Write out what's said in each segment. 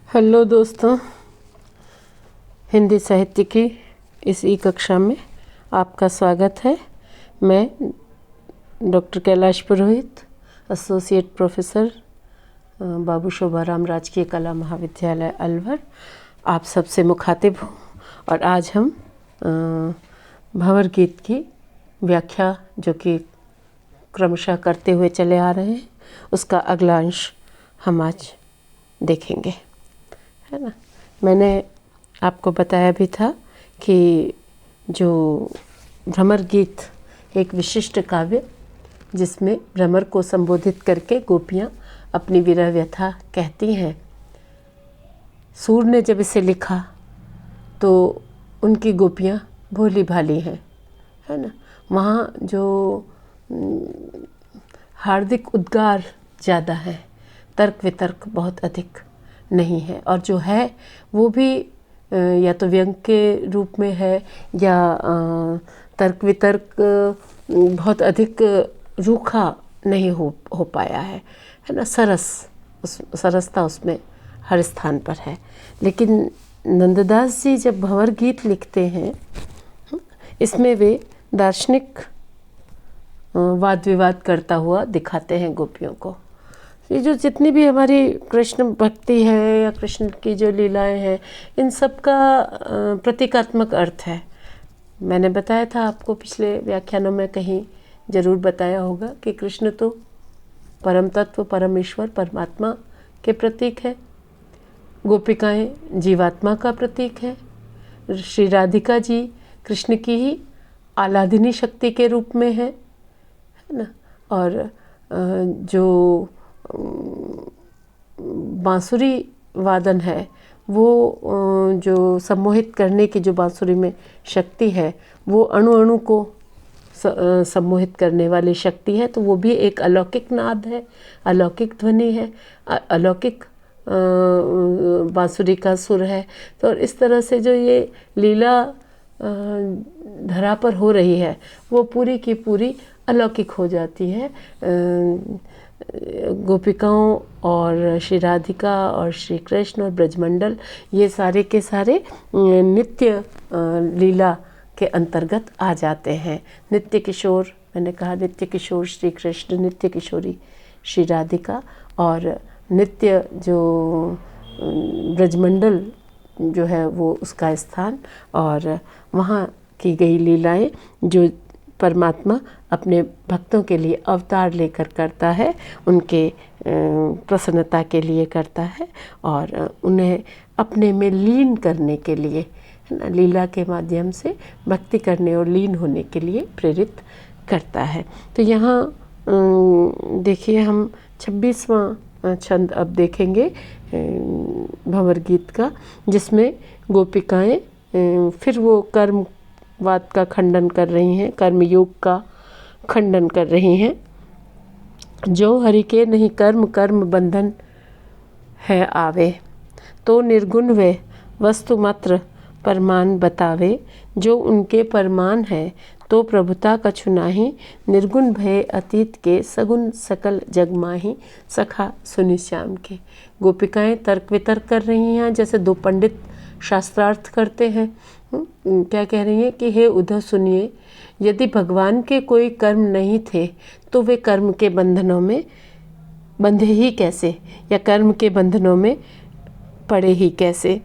Hello दोस्तों, हिंदी साहित्य की इस ई कक्षा में आपका स्वागत है। मैं डॉक्टर कैलाश पुरोहित, एसोसिएट प्रोफेसर बाबू शोभाराम राजकीय कला महाविद्यालय अलवर, आप सबसे मुखातिब हूँ। और आज हम भंवर गीत की व्याख्या, जो कि क्रमशः करते हुए चले आ रहे हैं, उसका अगला अंश हम आज देखेंगे, है ना। मैंने आपको बताया भी था कि जो भ्रमर गीत एक विशिष्ट काव्य, जिसमें भ्रमर को संबोधित करके गोपियाँ अपनी विरह व्यथा कहती हैं। सूर ने जब इसे लिखा तो उनकी गोपियाँ भोली भाली हैं, है ना। वहाँ जो हार्दिक उद्गार ज़्यादा है, तर्क वितर्क बहुत अधिक नहीं है, और जो है वो भी या तो व्यंग के रूप में है या तर्क वितर्क बहुत अधिक रूखा नहीं हो पाया है ना। सरसता उसमें हर स्थान पर है। लेकिन नंददास जी जब भंवर गीत लिखते हैं, इसमें वे दार्शनिक वाद विवाद करता हुआ दिखाते हैं गोपियों को। ये जो जितनी भी हमारी कृष्ण भक्ति है या कृष्ण की जो लीलाएं हैं, इन सब का प्रतीकात्मक अर्थ है। मैंने बताया था आपको पिछले व्याख्यानों में, कहीं ज़रूर बताया होगा कि कृष्ण तो परम तत्व, परमेश्वर, परमात्मा के प्रतीक है। गोपिकाएं जीवात्मा का प्रतीक है। श्री राधिका जी कृष्ण की ही आह्लादिनी शक्ति के रूप में है ना। और जो बांसुरी वादन है, वो जो सम्मोहित करने की जो बांसुरी में शक्ति है, वो अणु अणु को सम्मोहित करने वाली शक्ति है। तो वो भी एक अलौकिक नाद है, अलौकिक ध्वनि है, अलौकिक बांसुरी का सुर है। तो इस तरह से जो ये लीला धरा पर हो रही है, वो पूरी की पूरी अलौकिक हो जाती है। गोपिकाओं और श्री राधिका और श्री कृष्ण और ब्रजमंडल, ये सारे के सारे नित्य लीला के अंतर्गत आ जाते हैं। नित्य किशोर, मैंने कहा नित्य किशोर श्री कृष्ण, नित्य किशोरी श्री राधिका, और नित्य जो ब्रजमंडल जो है वो उसका स्थान, और वहाँ की गई लीलाएं जो परमात्मा अपने भक्तों के लिए अवतार लेकर करता है, उनके प्रसन्नता के लिए करता है, और उन्हें अपने में लीन करने के लिए, है ना, लीला के माध्यम से भक्ति करने और लीन होने के लिए प्रेरित करता है। तो यहाँ देखिए, हम 26वां छंद अब देखेंगे भंवर गीत का, जिसमें गोपिकाएं फिर वो कर्मवाद का खंडन कर रही हैं, कर्मयोग का खंडन कर रही हैं। जो हरि के नहीं कर्म, कर्म बंधन है आवे, तो निर्गुण वे वस्तु मात्र परमान बतावे। जो उनके परमान है, तो प्रभुता कछु नाही, निर्गुण भय अतीत के, सगुण सकल जग माही, सखा सुनि श्याम के। गोपिकाएं तर्क वितर्क कर रही हैं, जैसे दो पंडित शास्त्रार्थ करते हैं। क्या कह रही हैं कि हे उद्धव सुनिए, यदि भगवान के कोई कर्म नहीं थे तो वे कर्म के बंधनों में बंधे ही कैसे, या कर्म के बंधनों में पड़े ही कैसे।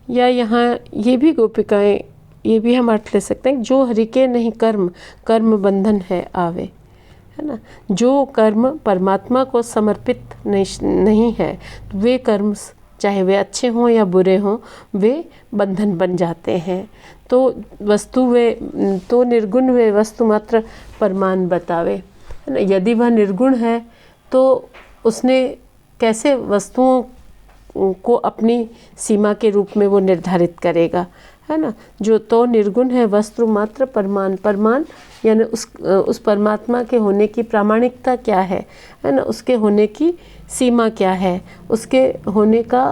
या यहाँ ये भी गोपिकाएं, ये भी हम अर्थ ले सकते हैं, जो हरि के नहीं कर्म, कर्म बंधन है आवे, है ना। जो कर्म परमात्मा को समर्पित नहीं है, वे कर्म चाहे वे अच्छे हों या बुरे हों, वे बंधन बन जाते हैं। तो वस्तु वे, तो निर्गुण वे वस्तु मात्र परमान बतावे, है ना। यदि वह निर्गुण है तो उसने कैसे वस्तुओं को अपनी सीमा के रूप में वो निर्धारित करेगा, है ना। जो तो निर्गुण है वस्तु मात्र परमान, परमान यानी उस परमात्मा के होने की प्रामाणिकता क्या है ना, उसके होने की सीमा क्या है, उसके होने का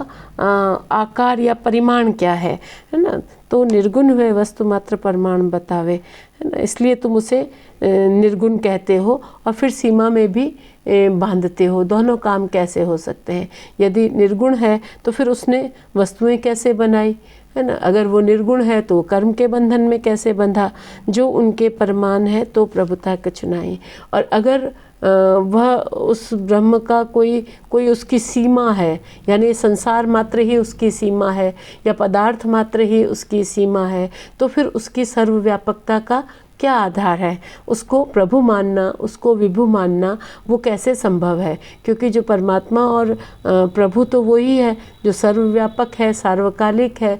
आकार या परिमाण क्या है ना। तो निर्गुण है वस्तु मात्र परमाण बतावे, है ना। इसलिए तुम उसे निर्गुण कहते हो, और फिर सीमा में भी बांधते हो, दोनों काम कैसे हो सकते हैं? यदि निर्गुण है तो फिर उसने वस्तुएं कैसे बनाई, है ना? अगर वो निर्गुण है तो कर्म के बंधन में कैसे बंधा? जो उनके परमान है तो प्रभुता के चुनाई। और अगर वह उस ब्रह्म का कोई उसकी सीमा है, यानी संसार मात्र ही उसकी सीमा है या पदार्थ मात्र ही उसकी सीमा है, तो फिर उसकी सर्वव्यापकता का क्या आधार है? उसको प्रभु मानना, उसको विभु मानना, वो कैसे संभव है? क्योंकि जो परमात्मा और प्रभु तो वही है जो सर्वव्यापक है, सार्वकालिक है,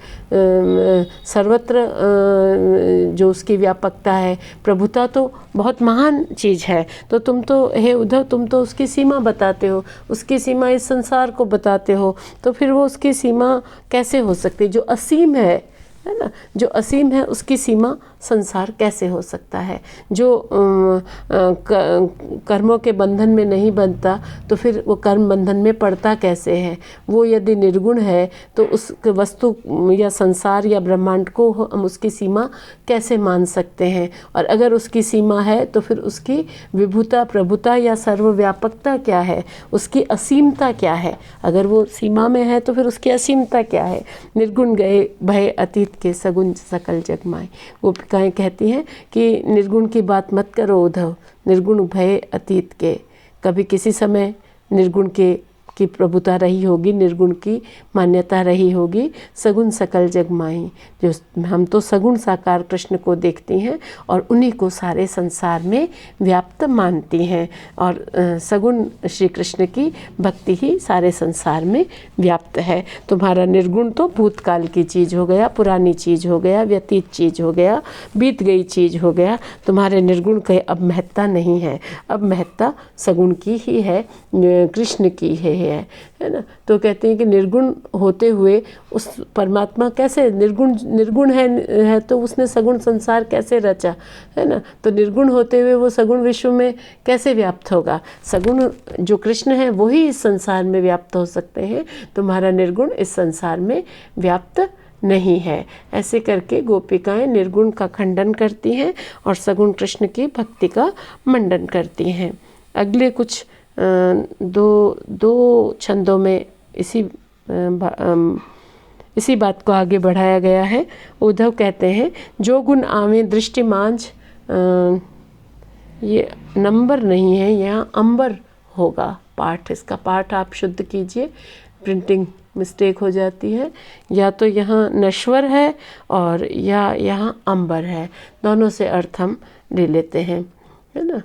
सर्वत्र जो उसकी व्यापकता है। प्रभुता तो बहुत महान चीज़ है। तो तुम तो हे उद्धव, तुम तो उसकी सीमा बताते हो, उसकी सीमा इस संसार को बताते हो, तो फिर वो उसकी सीमा कैसे हो सकती? जो असीम है ना, जो असीम है उसकी सीमा संसार कैसे हो सकता है? जो कर्मों के बंधन में नहीं बनता तो फिर वो कर्म बंधन में पड़ता कैसे है? वो यदि निर्गुण है तो उस वस्तु या संसार या ब्रह्मांड को हम उसकी सीमा कैसे मान सकते हैं? और अगर उसकी सीमा है तो फिर उसकी विभुता, प्रभुता या सर्वव्यापकता क्या है? उसकी असीमता क्या है? अगर वो सीमा में है तो फिर उसकी असीमता क्या है? निर्गुण गए भय अतीत के सगुण सकल जगमाए। गोपिकाएं कहती हैं कि निर्गुण की बात मत करो उद्धव, निर्गुण भय अतीत के। कभी किसी समय निर्गुण की प्रभुता रही होगी, निर्गुण की मान्यता रही होगी। सगुण सकल जगमाई, जो हम तो सगुण साकार कृष्ण को देखती हैं और उन्हीं को सारे संसार में व्याप्त मानती हैं। और सगुण श्री कृष्ण की भक्ति ही सारे संसार में व्याप्त है। तुम्हारा निर्गुण तो भूतकाल की चीज़ हो गया, पुरानी चीज़ हो गया, व्यतीत चीज़ हो गया, बीत गई चीज़ हो गया। तुम्हारे निर्गुण की अब महत्ता नहीं है, अब महत्ता सगुण की ही है, कृष्ण की है ना। तो कहते हैं कि निर्गुण होते हुए उस परमात्मा कैसे निर्गुण है तो उसने सगुण संसार कैसे रचा, है ना। तो निर्गुण होते हुए वो सगुण विश्व में कैसे व्याप्त होगा? सगुण जो कृष्ण है वही इस संसार में व्याप्त हो सकते हैं। तुम्हारा निर्गुण इस संसार में व्याप्त नहीं है। ऐसे करके गोपिकाएं निर्गुण का खंडन करती हैं और सगुण कृष्ण की भक्ति का मंडन करती हैं। अगले कुछ दो छंदों में इसी बात को आगे बढ़ाया गया है। उद्धव कहते हैं, जो गुण आवे दृष्टि मांझ, ये नंबर नहीं है, यहाँ अंबर होगा पाठ। इसका पाठ आप शुद्ध कीजिए, प्रिंटिंग मिस्टेक हो जाती है। या तो यहाँ नश्वर है और या यहाँ अंबर है, दोनों से अर्थ हम ले लेते हैं, है ना।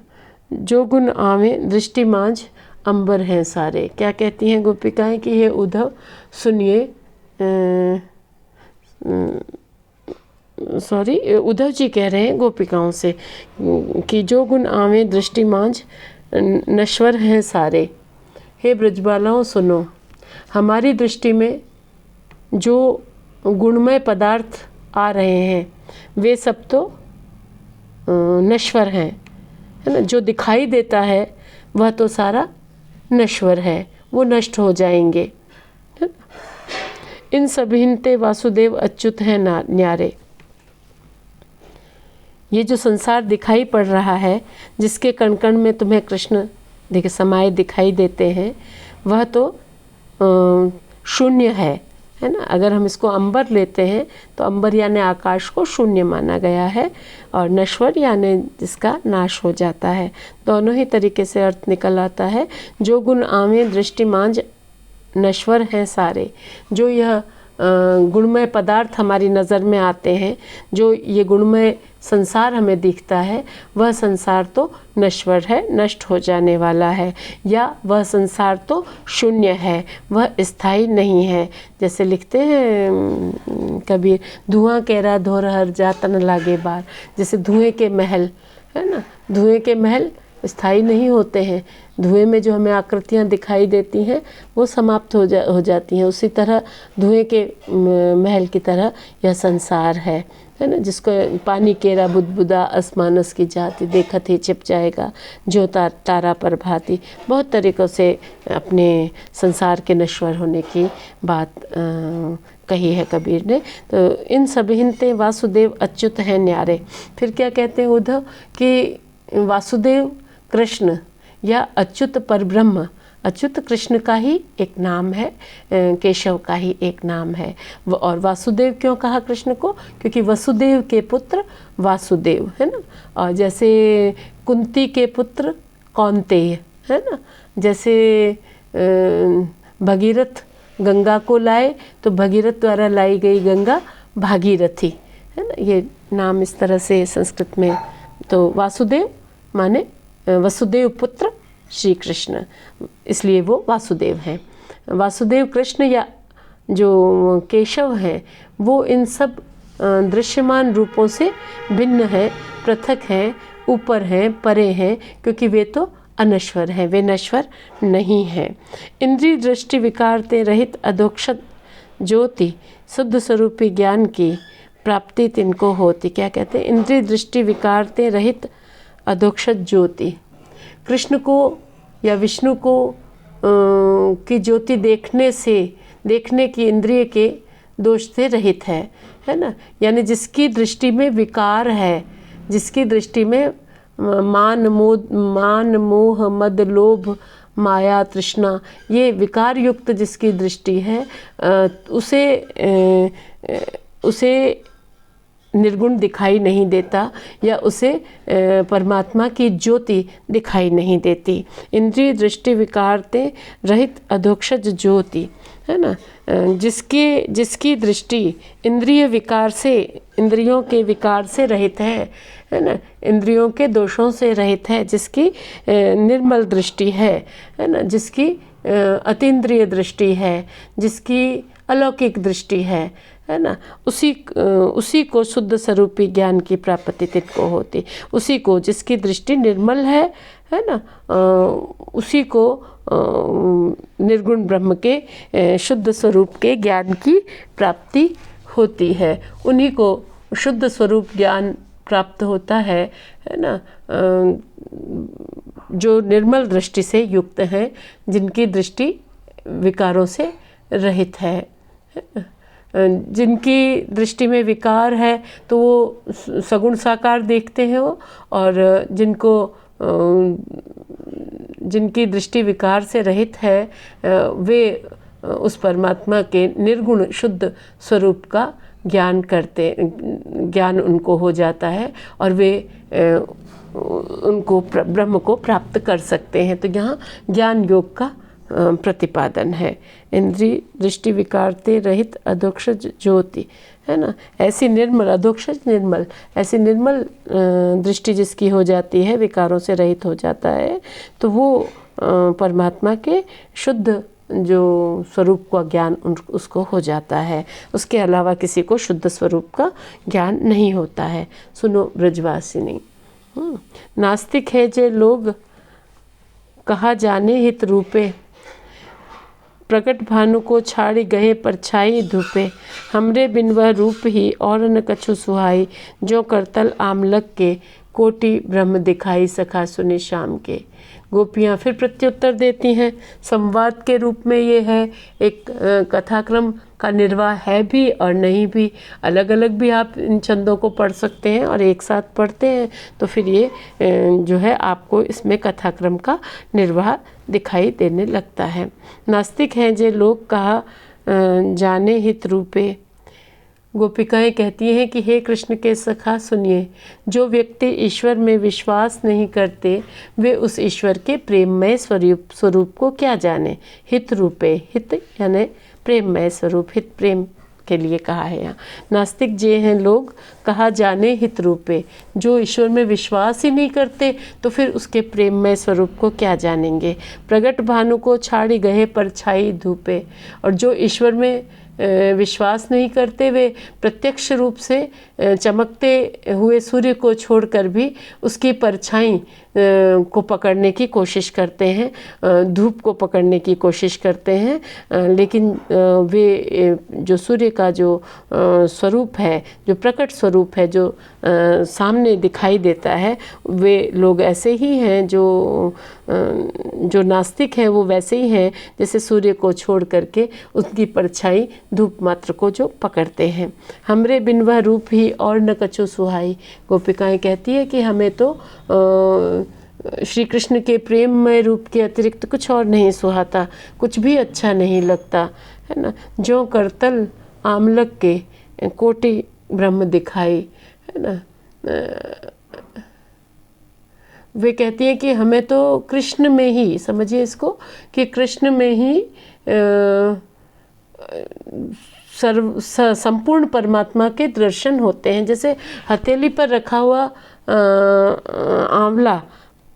जो गुण आवे दृष्टि मांझ अंबर हैं सारे। क्या कहती हैं गोपिकाएं कि हे उद्धव सुनिए, उद्धव जी कह रहे हैं गोपिकाओं से कि जो गुण आवे दृष्टि मांझ नश्वर हैं सारे। हे ब्रजबालाओं सुनो, हमारी दृष्टि में जो गुणमय पदार्थ आ रहे हैं वे सब तो नश्वर हैं, है ना। जो दिखाई देता है वह तो सारा नश्वर है, वो नष्ट हो जाएंगे। इन सभिनते वासुदेव अच्युत हैं न्यारे। ये जो संसार दिखाई पड़ रहा है, जिसके कण कण में तुम्हें कृष्ण समाये दिखाई देते हैं, वह तो शून्य है ना। अगर हम इसको अंबर लेते हैं तो अंबर यानी आकाश को शून्य माना गया है और नश्वर यानी जिसका नाश हो जाता है। दोनों ही तरीके से अर्थ निकल आता है। जो गुण आवे दृष्टि मांझ नश्वर हैं सारे। जो यह गुणमय पदार्थ हमारी नज़र में आते हैं, जो ये गुणमय संसार हमें दिखता है, वह संसार तो नश्वर है, नष्ट हो जाने वाला है। या वह संसार तो शून्य है, वह स्थायी नहीं है। जैसे लिखते हैं कबीर, धुआं केरा धोरहर जात न लागे बार। जैसे धुएं के महल, है ना, धुएं के महल स्थायी नहीं होते हैं। धुएं में जो हमें आकृतियाँ दिखाई देती हैं वो समाप्त हो जाती हैं। उसी तरह धुएं के महल की तरह यह संसार है ना। जिसको पानी केरा बुदबुदा आसमानस की जाति, देखत ही छिप जाएगा जो तारा पर भांति। बहुत तरीक़ों से अपने संसार के नश्वर होने की बात कही है कबीर ने। तो इन सभिनते वासुदेव अच्युत हैं न्यारे। फिर क्या कहते हैं उद्धव कि वासुदेव कृष्ण या अच्युत परब्रह्म, अच्युत कृष्ण का ही एक नाम है, केशव का ही एक नाम है। और वासुदेव क्यों कहा कृष्ण को? क्योंकि वसुदेव के पुत्र वासुदेव, है ना। और जैसे कुंती के पुत्र कौन्तेय, है ना। जैसे भगीरथ गंगा को लाए तो भगीरथ द्वारा लाई गई गंगा भागीरथी, है ना। ये नाम इस तरह से संस्कृत में। तो वासुदेव माने वसुदेव पुत्र श्री कृष्ण, इसलिए वो वासुदेव हैं। वासुदेव कृष्ण या जो केशव हैं वो इन सब दृश्यमान रूपों से भिन्न है, पृथक हैं, ऊपर हैं, परे हैं, क्योंकि वे तो अनश्वर हैं, वे नश्वर नहीं हैं। इंद्रिय दृष्टि विकारते रहित अधोक्षत ज्योति शुद्ध स्वरूपी ज्ञान की प्राप्ति तिनको होती। क्या कहते हैं? इंद्रिय दृष्टि विकारते रहित अधोक्षत ज्योति, कृष्ण को या विष्णु को की ज्योति देखने की इंद्रिय के दोष से रहित है ना। यानी जिसकी दृष्टि में विकार है, जिसकी दृष्टि में मान मोह मद लोभ माया तृष्णा, ये विकार युक्त जिसकी दृष्टि है, उसे निर्गुण दिखाई नहीं देता या उसे परमात्मा की ज्योति दिखाई नहीं देती। इंद्रिय दृष्टि विकारते रहित अधोक्षज ज्योति, है ना। जिसकी दृष्टि इंद्रियों के विकार से रहित है ना, इंद्रियों के दोषों से रहित है, जिसकी निर्मल दृष्टि है ना, जिसकी अतीन्द्रिय दृष्टि है, जिसकी अलौकिक दृष्टि है ना, उसी को शुद्ध स्वरूपी ज्ञान की प्राप्ति तिनको होती। उसी को, जिसकी दृष्टि निर्मल है ना, उसी को निर्गुण ब्रह्म के शुद्ध स्वरूप के ज्ञान की प्राप्ति होती है। उन्हीं को शुद्ध स्वरूप ज्ञान प्राप्त होता है ना, जो निर्मल दृष्टि से युक्त हैं, जिनकी दृष्टि विकारों से रहित है। जिनकी दृष्टि में विकार है तो वो सगुण साकार देखते हैं वो, और जिनकी दृष्टि विकार से रहित है वे उस परमात्मा के निर्गुण शुद्ध स्वरूप का ज्ञान उनको हो जाता है और वे उनको ब्रह्म को प्राप्त कर सकते हैं। तो यहाँ ज्ञान योग का प्रतिपादन है। इंद्रिय दृष्टि विकारते रहित अधोक्षज ज्योति, है ना। ऐसी निर्मल, अधोक्षज निर्मल, ऐसी निर्मल दृष्टि जिसकी हो जाती है, विकारों से रहित हो जाता है, तो वो परमात्मा के शुद्ध जो स्वरूप का ज्ञान उसको हो जाता है। उसके अलावा किसी को शुद्ध स्वरूप का ज्ञान नहीं होता है। सुनो ब्रजवासिनी, नास्तिक है जे लोग कहा जाने हित रूपे, प्रकट भानु को छाड़ी गए परछाई धूपे, हमरे बिन वह रूप ही और न कछु सुहाई, जो करतल आमलक के कोटि ब्रह्म दिखाई सखा सुने शाम के। गोपियाँ फिर प्रत्युत्तर देती हैं संवाद के रूप में। ये है एक कथाक्रम का निर्वाह है भी और नहीं भी, अलग अलग भी आप इन छंदों को पढ़ सकते हैं और एक साथ पढ़ते हैं तो फिर ये जो है आपको इसमें कथाक्रम का निर्वाह दिखाई देने लगता है। नास्तिक हैं जे लोग कहा जाने हित रूपे, गोपिकाएं कहती हैं कि हे कृष्ण के सखा सुनिए, जो व्यक्ति ईश्वर में विश्वास नहीं करते वे उस ईश्वर के प्रेममय स्वरूप को क्या जाने। हित रूपे, हित यानी प्रेममय स्वरूप, हित प्रेम के लिए कहा है यहाँ। नास्तिक जे हैं लोग कहा जाने हित रूपे, जो ईश्वर में विश्वास ही नहीं करते तो फिर उसके प्रेममय स्वरूप को क्या जानेंगे। प्रगट भानु को छाड़ी गए परछाई धूपे, और जो ईश्वर में विश्वास नहीं करते वे प्रत्यक्ष रूप से चमकते हुए सूर्य को छोड़कर भी उसकी परछाई को पकड़ने की कोशिश करते हैं, धूप को पकड़ने की कोशिश करते हैं, लेकिन वे जो सूर्य का जो स्वरूप है, जो प्रकट स्वरूप है, जो सामने दिखाई देता है, वे लोग ऐसे ही हैं जो नास्तिक हैं, वो वैसे ही हैं जैसे सूर्य को छोड़ करके उसकी परछाई धूप मात्र को जो पकड़ते हैं। हमरे बिन वह रूप ही और न कछु सुहाई, गोपिकाएं कहती है कि हमें तो श्री कृष्ण के प्रेममय रूप के अतिरिक्त कुछ और नहीं सुहाता, कुछ भी अच्छा नहीं लगता, है ना। जो करतल आमलक के कोटि ब्रह्म दिखाई, है ना। वे कहती हैं कि हमें तो कृष्ण में ही, समझिए इसको, कि कृष्ण में ही संपूर्ण परमात्मा के दर्शन होते हैं। जैसे हथेली पर रखा हुआ आंवला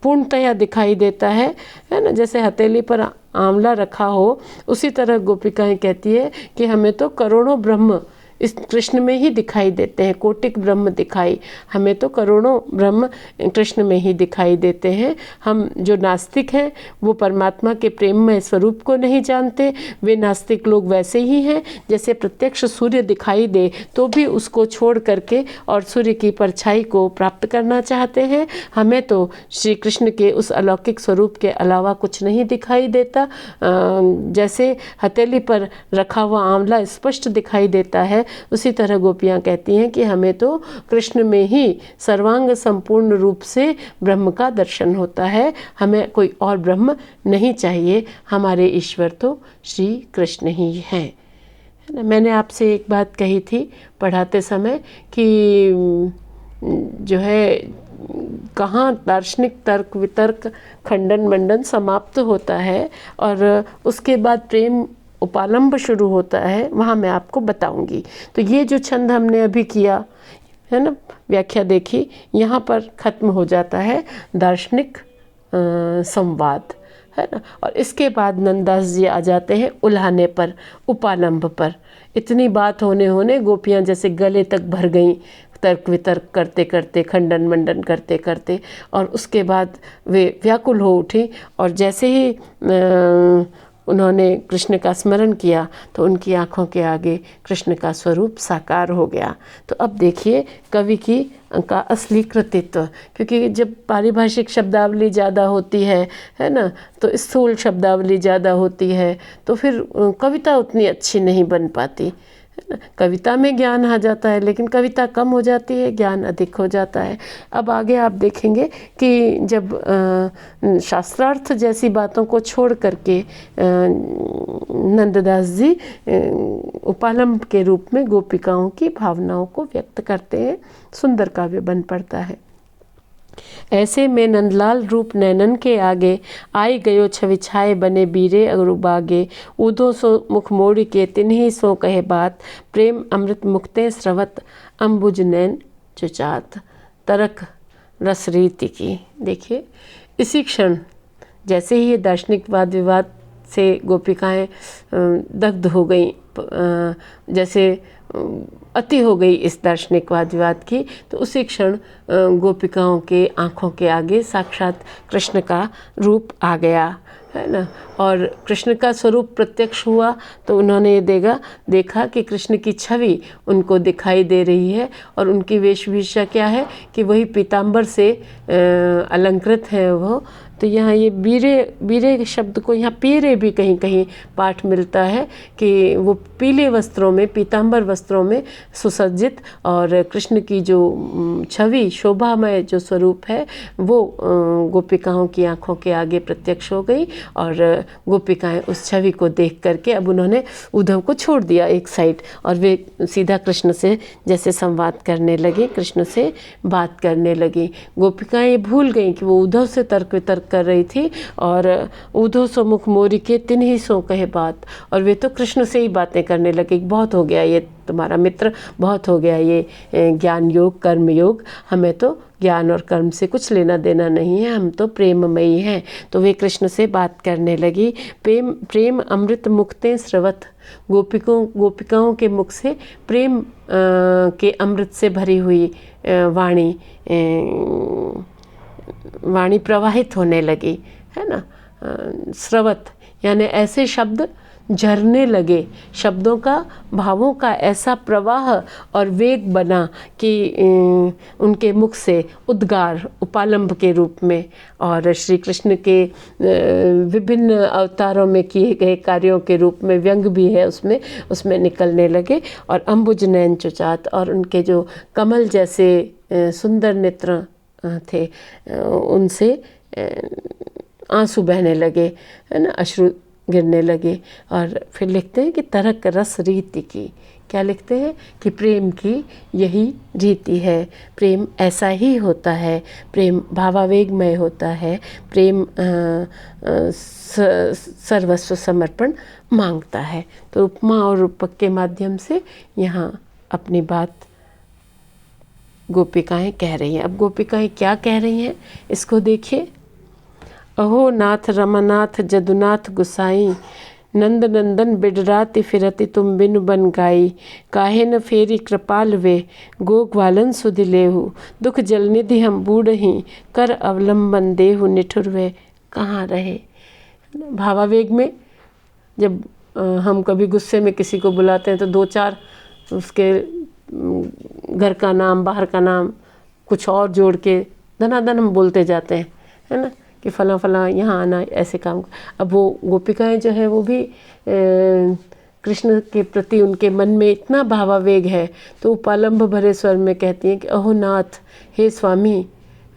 पूर्णतया दिखाई देता है ना। जैसे हथेली पर आंवला रखा हो, उसी तरह गोपिकाएं कहती है कि हमें तो करोड़ों ब्रह्म इस कृष्ण में ही दिखाई देते हैं। कोटिक ब्रह्म दिखाई, हमें तो करोड़ों ब्रह्म कृष्ण में ही दिखाई देते हैं। हम जो नास्तिक हैं वो परमात्मा के प्रेममय स्वरूप को नहीं जानते। वे नास्तिक लोग वैसे ही हैं जैसे प्रत्यक्ष सूर्य दिखाई दे तो भी उसको छोड़ करके और सूर्य की परछाई को प्राप्त करना चाहते हैं। हमें तो श्री कृष्ण के उस अलौकिक स्वरूप के अलावा कुछ नहीं दिखाई देता। जैसे हथेली पर रखा हुआ आंवला स्पष्ट दिखाई देता है, उसी तरह गोपियाँ कहती हैं कि हमें तो कृष्ण में ही सर्वांग संपूर्ण रूप से ब्रह्म का दर्शन होता है। हमें कोई और ब्रह्म नहीं चाहिए, हमारे ईश्वर तो श्री कृष्ण ही हैं, है ना। मैंने आपसे एक बात कही थी पढ़ाते समय कि जो है कहाँ दार्शनिक तर्क वितर्क खंडन मंडन समाप्त होता है और उसके बाद प्रेम उपालंब शुरू होता है, वहाँ मैं आपको बताऊंगी। तो ये जो छंद हमने अभी किया है ना, व्याख्या देखी, यहाँ पर ख़त्म हो जाता है दार्शनिक संवाद, है ना। और इसके बाद नंददास जी आ जाते हैं उल्हाने पर, उपालंब पर। इतनी बात होने गोपियाँ जैसे गले तक भर गईं तर्क वितर्क करते करते, खंडन मंडन करते करते, और उसके बाद वे व्याकुल हो उठी और जैसे ही उन्होंने कृष्ण का स्मरण किया तो उनकी आँखों के आगे कृष्ण का स्वरूप साकार हो गया। तो अब देखिए कवि का असली कृतित्व, क्योंकि जब पारिभाषिक शब्दावली ज़्यादा होती है ना, तो स्थूल शब्दावली ज़्यादा होती है तो फिर कविता उतनी अच्छी नहीं बन पाती, है ना। कविता में ज्ञान आ जाता है लेकिन कविता कम हो जाती है, ज्ञान अधिक हो जाता है। अब आगे आप देखेंगे कि जब शास्त्रार्थ जैसी बातों को छोड़ करके नंददास जी उपालंब के रूप में गोपिकाओं की भावनाओं को व्यक्त करते हैं, सुंदर काव्य बन पड़ता है। ऐसे में नंदलाल रूप नैनन के आगे, आई गयो छवि छाए बने बीरे अगरुबागे, ऊधो सो मुख मोड़ के तिन्ही सो कहे बात, प्रेम अमृत मुक्ते स्रवत अम्बुज नैन चुचात, तरक रस रीति की। देखिए इसी क्षण जैसे ही ये दार्शनिक वाद विवाद से गोपिकाएं दग्ध हो गई, जैसे अति हो गई इस दार्शनिक वाद विवाद की, तो उसी क्षण गोपिकाओं के आँखों के आगे साक्षात कृष्ण का रूप आ गया, है ना। और कृष्ण का स्वरूप प्रत्यक्ष हुआ तो उन्होंने ये देखा कि कृष्ण की छवि उनको दिखाई दे रही है और उनकी वेशभूषा क्या है कि वही पीताम्बर से अलंकृत है वो। तो यहाँ ये बीरे शब्द को यहाँ पीरे भी कहीं कहीं पाठ मिलता है कि वो पीले वस्त्रों में, पीताम्बर वस्त्रों में सुसज्जित, और कृष्ण की जो छवि शोभामय जो स्वरूप है वो गोपिकाओं की आंखों के आगे प्रत्यक्ष हो गई और गोपिकाएं उस छवि को देख करके अब उन्होंने उद्धव को छोड़ दिया एक साइड और वे सीधा कृष्ण से जैसे संवाद करने लगी, कृष्ण से बात करने लगी। गोपिकाएं ये भूल गई कि वो उद्धव से तर्क वितर्क कर रही थी और उद्धव सो मुख मोरी के तिन्ही सो कहे बात, और वे तो कृष्ण से ही बातें करने लगे। बहुत हो गया ये तुम्हारा मित्र, बहुत हो गया ये ज्ञान योग कर्म योग, हमें तो ज्ञान और कर्म से कुछ लेना देना नहीं है, हम तो प्रेममयी हैं। तो वे कृष्ण से बात करने लगी। प्रेम अमृत मुक्तें स्रवत, गोपिकाओं के मुख से प्रेम के अमृत से भरी हुई वाणी प्रवाहित होने लगी, है ना। स्रवत यानी ऐसे शब्द झरने लगे, शब्दों का भावों का ऐसा प्रवाह और वेग बना कि उनके मुख से उद्गार उपालंब के रूप में और श्री कृष्ण के विभिन्न अवतारों में किए गए कार्यों के रूप में व्यंग भी है उसमें निकलने लगे। और अम्बुज नैन चुचात, और उनके जो कमल जैसे सुंदर नेत्र थे उनसे आंसू बहने लगे, है ना, अश्रु गिरने लगे। और फिर लिखते हैं कि तरक रस रीति की, क्या लिखते हैं कि प्रेम की यही रीति है, प्रेम ऐसा ही होता है, प्रेम भावावेगमय होता है, प्रेम सर्वस्व समर्पण मांगता है। तो उपमा और रूपक के माध्यम से यहाँ अपनी बात गोपिकाएं कह रही हैं। अब गोपिकाएं क्या कह रही हैं इसको देखिए। अहो नाथ रमानाथ जदुनाथ गुसाई, नंद नंदन बिडराति फिरति तुम बिनु बन गाई, काहे न फेरी कृपाल वे गो ग्वालन सुधि लेहु, दुख जलनिधि हम बूढ़ही कर अवलंबन देहु, निठुर वे कहाँ रहे। भावावेग में जब हम कभी गुस्से में किसी को बुलाते हैं तो दो चार उसके घर का नाम, बाहर का नाम कुछ और जोड़ के धनाधन हम बोलते जाते हैं, है ना, कि फला फला यहाँ आना, ऐसे काम। अब वो गोपिकाएं जो है वो भी कृष्ण के प्रति उनके मन में इतना भावावेग है तो उपालंभ भरे स्वर में कहती हैं कि अहो नाथ, हे स्वामी,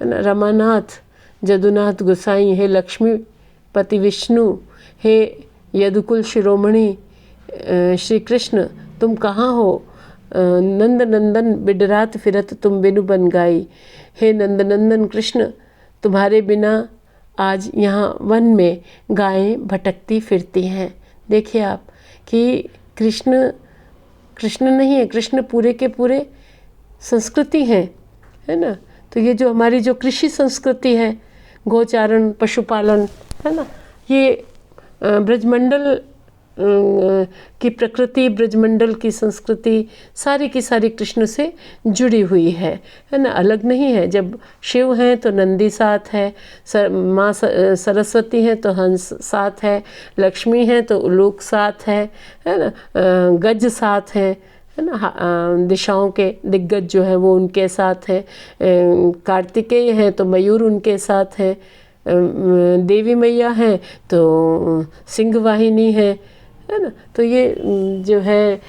है ना, रमानाथ जदुनाथ गोसाई, हे लक्ष्मी पति विष्णु, हे यदुकुल शिरोमणि श्री कृष्ण, तुम कहाँ हो। नंद नंदन बिडरात फिरत तुम बिनु बन गाई, हे नंद नंदन कृष्ण, तुम्हारे बिना आज यहाँ वन में गायें भटकती फिरती हैं। देखिए आप कि कृष्ण कृष्ण नहीं है, कृष्ण पूरे के पूरे संस्कृति हैं, है ना। तो ये जो हमारी जो कृषि संस्कृति है, गोचारण, पशुपालन, है ना, ये ब्रजमंडल की प्रकृति, ब्रजमंडल की संस्कृति सारी की सारी कृष्ण से जुड़ी हुई है ना, अलग नहीं है। जब शिव हैं तो नंदी साथ है, माँ सरस्वती हैं तो हंस साथ है, लक्ष्मी हैं तो उलूक साथ है ना, गज साथ है ना, दिशाओं के दिग्गज जो है वो उनके साथ है, कार्तिकेय हैं तो मयूर उनके साथ है, देवी मैया हैं तो सिंह वाहिनी है ना। तो ये जो है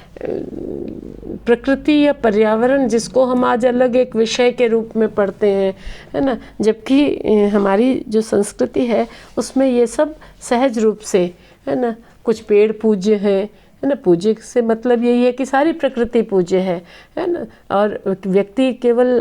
प्रकृति या पर्यावरण जिसको हम आज अलग एक विषय के रूप में पढ़ते हैं, है ना, जबकि हमारी जो संस्कृति है उसमें ये सब सहज रूप से, है ना, कुछ पेड़ पूज्य हैं, है ना, पूज्य से मतलब यही है कि सारी प्रकृति पूज्य है ना। और व्यक्ति केवल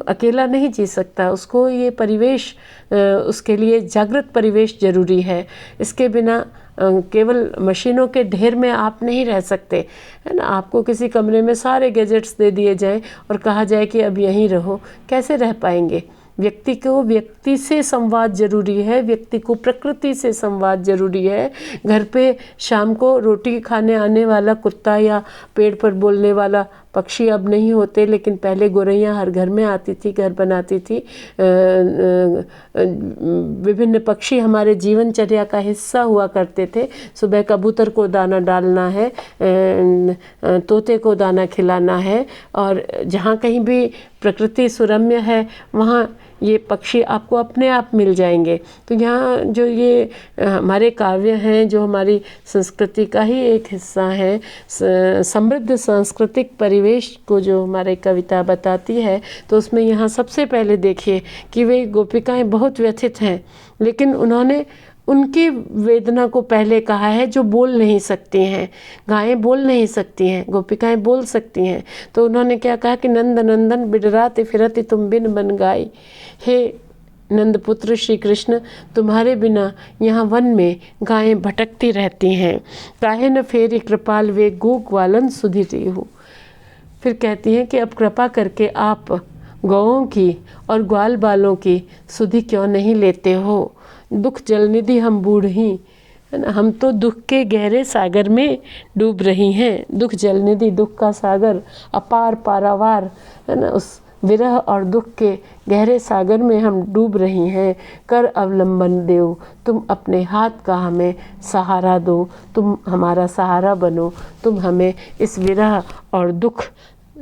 अकेला नहीं जी सकता, उसको ये परिवेश, उसके लिए जागृत परिवेश जरूरी है। इसके बिना केवल मशीनों के ढेर में आप नहीं रह सकते, है ना। आपको किसी कमरे में सारे गैजेट्स दे दिए जाएं और कहा जाए कि अब यहीं रहो, कैसे रह पाएंगे। व्यक्ति को व्यक्ति से संवाद जरूरी है, व्यक्ति को प्रकृति से संवाद जरूरी है। घर पे शाम को रोटी खाने आने वाला कुत्ता या पेड़ पर बोलने वाला पक्षी अब नहीं होते, लेकिन पहले गोरैया हर घर में आती थी, घर बनाती थी। विभिन्न पक्षी हमारे जीवनचर्या का हिस्सा हुआ करते थे। सुबह कबूतर को दाना डालना है, तोते को दाना खिलाना है, और जहाँ कहीं भी प्रकृति सुरम्य है वहाँ ये पक्षी आपको अपने आप मिल जाएंगे। तो यहाँ जो ये हमारे काव्य हैं, जो हमारी संस्कृति का ही एक हिस्सा है, समृद्ध सांस्कृतिक परिवेश को जो हमारी कविता बताती है, तो उसमें यहाँ सबसे पहले देखिए कि वे गोपिकाएं बहुत व्यथित हैं, लेकिन उन्होंने उनकी वेदना को पहले कहा है जो बोल नहीं सकती हैं। गायें बोल नहीं सकती हैं, गोपिकाएं बोल सकती हैं। तो उन्होंने क्या कहा कि नंद नंदन बिडराति फिरति तुम बिन बन गाई, हे नंदपुत्र श्री कृष्ण, तुम्हारे बिना यहाँ वन में गायें भटकती रहती हैं। काहे न फेरी कृपाल वे गो ग्वालन सुधि रेहु। फिर कहती हैं कि अब कृपा करके आप गौओं की और ग्वाल बालों की सुधि क्यों नहीं लेते हो। दुख जलनिधि हम बूढ़ी, है ना, हम तो दुख के गहरे सागर में डूब रही हैं। दुख जलनिधि, दुख का सागर, अपार पारावार, है ना, उस विरह और दुख के गहरे सागर में हम डूब रही हैं। कर अवलंबन देव, तुम अपने हाथ का हमें सहारा दो, तुम हमारा सहारा बनो, तुम हमें इस विरह और दुख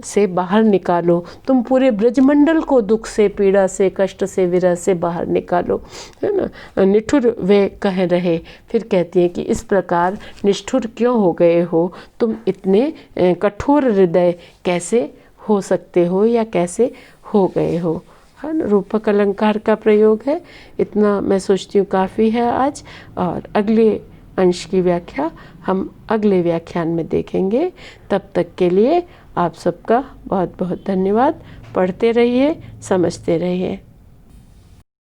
से बाहर निकालो, तुम पूरे ब्रजमंडल को दुख से, पीड़ा से, कष्ट से, विरह से बाहर निकालो, है ना। निठुर वे कह रहे, फिर कहती हैं कि इस प्रकार निष्ठुर क्यों हो गए हो, तुम इतने कठोर हृदय कैसे हो सकते हो या कैसे हो गए हो। है ना, रूपक अलंकार का प्रयोग है। इतना मैं सोचती हूँ काफ़ी है आज, और अगले अंश की व्याख्या हम अगले व्याख्यान में देखेंगे। तब तक के लिए आप सबका बहुत बहुत धन्यवाद। पढ़ते रहिए, समझते रहिए।